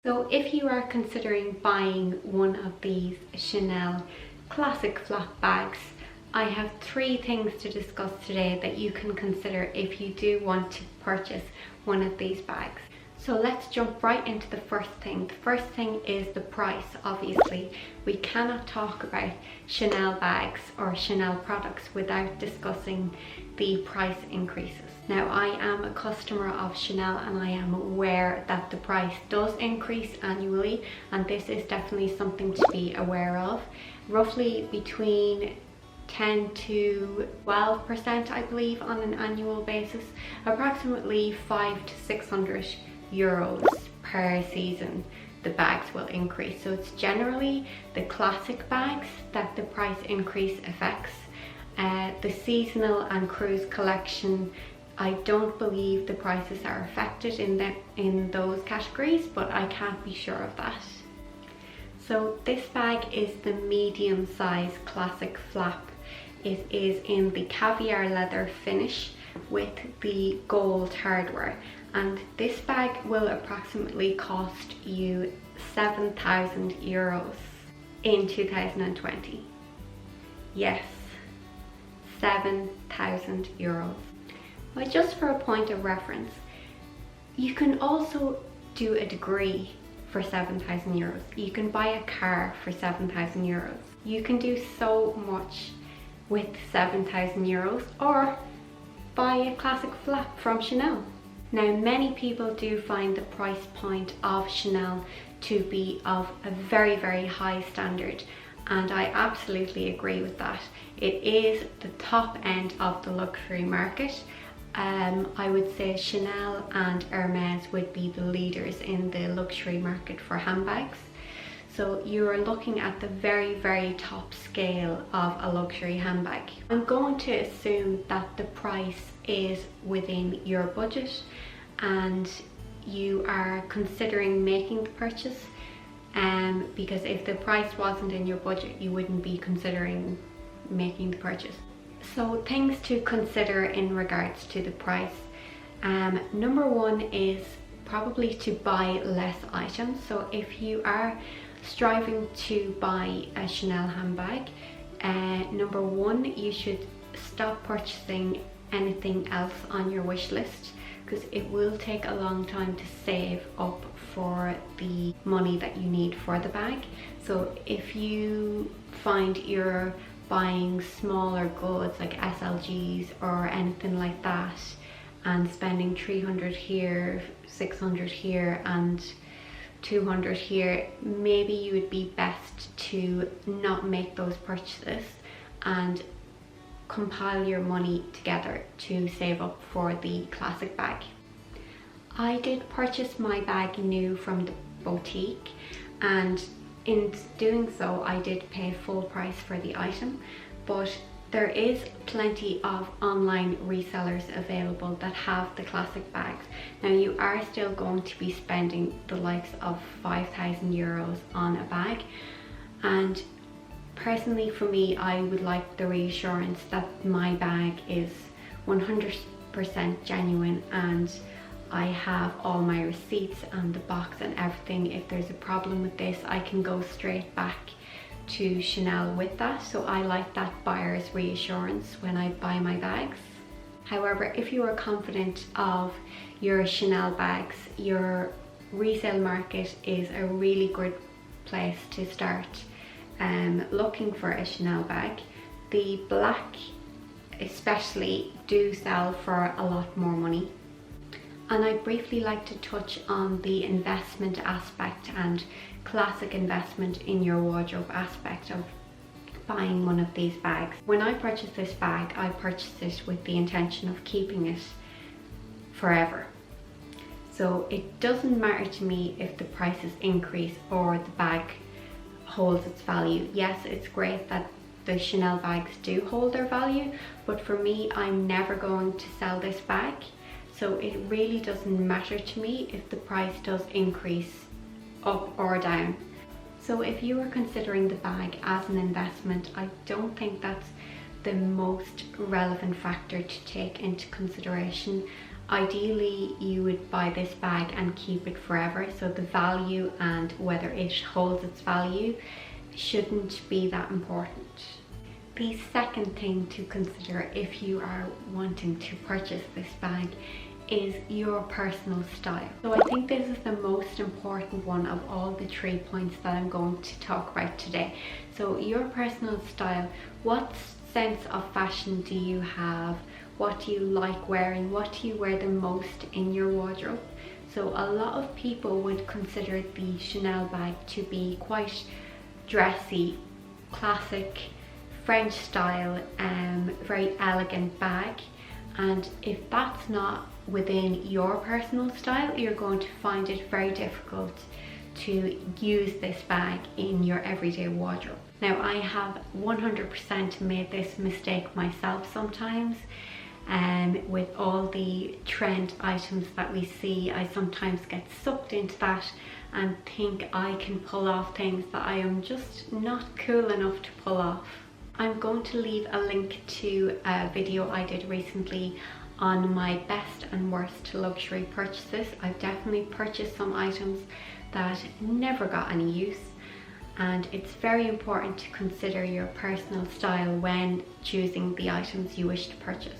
So if you are considering buying one of these Chanel classic flap bags, I have 3 things to discuss today that you can consider if you do want to purchase one of these bags. So let's jump right into the first thing. The first thing is the price, obviously. We cannot talk about Chanel bags or Chanel products without discussing the price increases. Now, I am a customer of Chanel and I am aware that the price does increase annually, and this is definitely something to be aware of. Roughly between 10 to 12%, I believe, on an annual basis. Approximately 500 to 600 euros per season the bags will increase. So it's generally the classic bags that the price increase affects. The seasonal and cruise collection, I don't believe the prices are affected in those categories, but I can't be sure of that. So this bag is the medium size classic flap. It is in the caviar leather finish with the gold hardware, and this bag will approximately cost you 7,000 euros in 2020. Yes, 7,000 euros. But just for a point of reference, you can also do a degree for 7,000 euros. You can buy a car for 7,000 euros. You can do so much with 7,000 euros, or buy a classic flap from Chanel. Now, many people do find the price point of Chanel to be of a very, very high standard, and I absolutely agree with that. It is the top end of the luxury market. I would say Chanel and Hermes would be the leaders in the luxury market for handbags. So you are looking at the very, very top scale of a luxury handbag. I'm going to assume that the price is within your budget and you are considering making the purchase, because if the price wasn't in your budget, you wouldn't be considering making the purchase. So things to consider in regards to the price. Number 1 is probably to buy less items. So if you are striving to buy a Chanel handbag, number 1, you should stop purchasing anything else on your wish list, because it will take a long time to save up for the money that you need for the bag. So if you find you're buying smaller goods like SLGs or anything like that and spending 300 here, 600 here and 200 here, maybe you would be best to not make those purchases and compile your money together to save up for the classic bag. I did purchase my bag new from the boutique, and in doing so I did pay full price for the item, but there is plenty of online resellers available that have the classic bags. Now, you are still going to be spending the likes of 5,000 euros on a bag, and personally for me, I would like the reassurance that my bag is 100% genuine and I have all my receipts and the box and everything. If there's a problem with this, I can go straight back to Chanel with that. So I like that buyer's reassurance when I buy my bags. However, if you are confident of your Chanel bags, your resale market is a really good place to start looking for a Chanel bag. The black especially do sell for a lot more money. And I'd briefly like to touch on the investment aspect and classic investment in your wardrobe aspect of buying one of these bags. When I purchased this bag, I purchased it with the intention of keeping it forever. So it doesn't matter to me if the prices increase or the bag holds its value. Yes, it's great that the Chanel bags do hold their value, but for me, I'm never going to sell this bag. So it really doesn't matter to me if the price does increase up or down. So if you are considering the bag as an investment, I don't think that's the most relevant factor to take into consideration. Ideally, you would buy this bag and keep it forever, so the value and whether it holds its value shouldn't be that important. The second thing to consider if you are wanting to purchase this bag is your personal style. So I think this is the most important one of all the 3 points that I'm going to talk about today. So your personal style, what sense of fashion do you have? What do you like wearing? What do you wear the most in your wardrobe? So a lot of people would consider the Chanel bag to be quite dressy, classic, French style, very elegant bag. And if that's not within your personal style, you're going to find it very difficult to use this bag in your everyday wardrobe. Now, I have 100% made this mistake myself sometimes. With all the trend items that we see, I sometimes get sucked into that and think I can pull off things that I am just not cool enough to pull off. I'm going to leave a link to a video I did recently on my best and worst luxury purchases. I've definitely purchased some items that never got any use, and it's very important to consider your personal style when choosing the items you wish to purchase.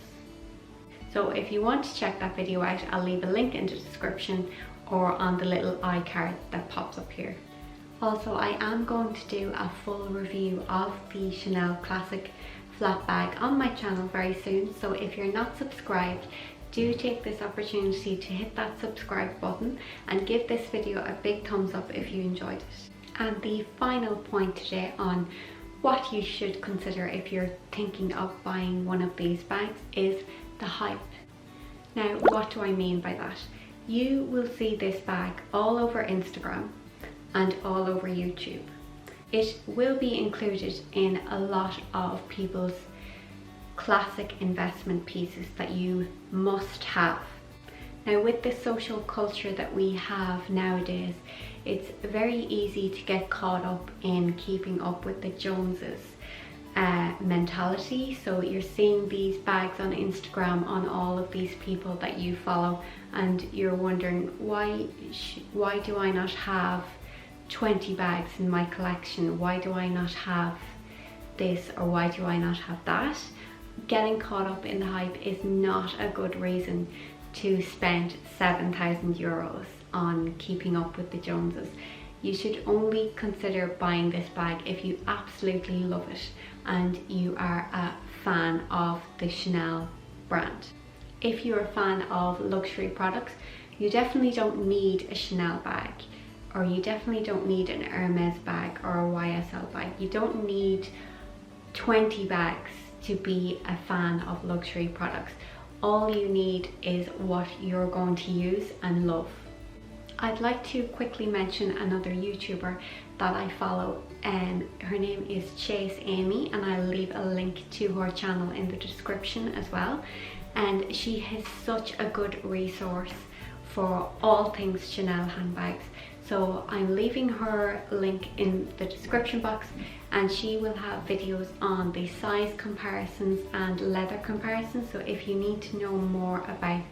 So if you want to check that video out, I'll leave a link in the description or on the little iCard that pops up here. Also, I am going to do a full review of the Chanel Classic flat bag on my channel very soon, so if you're not subscribed, do take this opportunity to hit that subscribe button and give this video a big thumbs up if you enjoyed it. And the final point today on what you should consider if you're thinking of buying one of these bags is the hype. Now, what do I mean by that? You will see this bag all over Instagram and all over YouTube. It will be included in a lot of people's classic investment pieces that you must have. Now, with the social culture that we have nowadays, it's very easy to get caught up in keeping up with the Joneses mentality. So you're seeing these bags on Instagram on all of these people that you follow, and you're wondering, why do I not have 20 bags in my collection? Why do I not have this, or why do I not have that? Getting caught up in the hype is not a good reason to spend 7,000 euros on keeping up with the Joneses. You should only consider buying this bag if you absolutely love it and you are a fan of the Chanel brand. If you're a fan of luxury products, you definitely don't need a Chanel bag, or you definitely don't need an Hermes bag or a YSL bag. You don't need 20 bags to be a fan of luxury products. All you need is what you're going to use and love. I'd like to quickly mention another YouTuber that I follow, and her name is Chase Amy, and I'll leave a link to her channel in the description as well. And she has such a good resource for all things Chanel handbags. So I'm leaving her link in the description box, and she will have videos on the size comparisons and leather comparisons. So if you need to know more about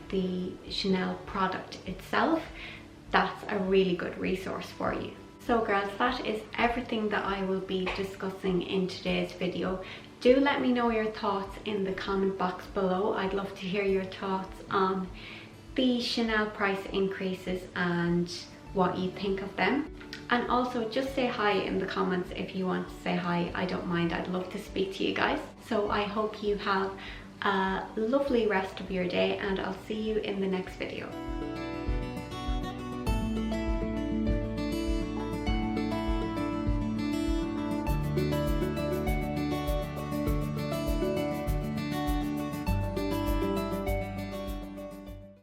the Chanel product itself, that's a really good resource for you. So girls, that is everything that I will be discussing in today's video. Do let me know your thoughts in the comment box below. I'd love to hear your thoughts on the Chanel price increases and what you think of them. And also just say hi in the comments if you want to say hi. I don't mind, I'd love to speak to you guys. So I hope you have a lovely rest of your day, and I'll see you in the next video.